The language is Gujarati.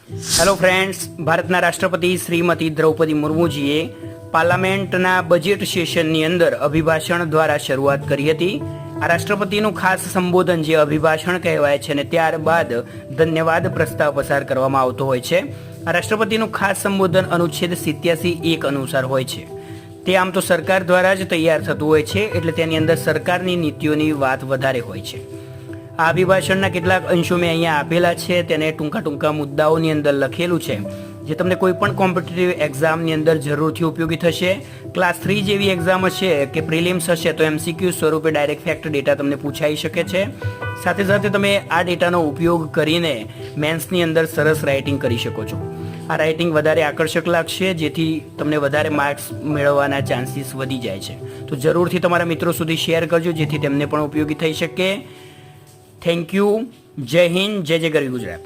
હેલો ફ્રેન્ડ્સ, ભારતના રાષ્ટ્રપતિ શ્રીમતી દ્રૌપદી મુર્મુજીએ પાર્લામેન્ટના બજેટ સેશનની અંદર અભિભાષણ દ્વારા શરૂઆત કરી હતી. આ રાષ્ટ્રપતિનું ખાસ સંબોધન જે અભિભાષણ કહેવાય છે ને ત્યારબાદ ધન્યવાદ પ્રસ્તાવ પસાર કરવામાં આવતો હોય છે. આ રાષ્ટ્રપતિનું ખાસ સંબોધન અનુચ્છેદ 87(1) અનુસાર હોય છે. તે આમ તો સરકાર દ્વારા જ તૈયાર થતું હોય છે, એટલે તેની અંદર સરકારની નીતિઓની વાત વધારે હોય છે. આ અભિભાષણના કેટલાક અંશો મેં અહીંયા આપેલા છે, તેને ટૂંકા મુદ્દાઓની અંદર લખેલું છે, જે તમને કોઈ પણ કોમ્પિટિટિવ એક્ઝામની અંદર જરૂરથી ઉપયોગી થશે. ક્લાસ 3 જેવી એક્ઝામ હશે કે પ્રિલિમ્સ હશે તો MCQ સ્વરૂપે ડાયરેક્ટ ફેક્ટ ડેટા તમને પૂછાઈ શકે છે. સાથે સાથે તમે આ ડેટાનો ઉપયોગ કરીને મેન્સની અંદર સરસ રાઇટિંગ કરી શકો છો. આ રાઇટિંગ વધારે આકર્ષક લાગશે, જેથી તમને વધારે માર્ક્સ મેળવવાના ચાન્સીસ વધી જાય છે. તો જરૂરથી તમારા મિત્રો સુધી શેર કરજો, જેથી તેમને પણ ઉપયોગી થઈ શકે. Thank you. જય હિન્દ, જય ગરવી ગુજરાત.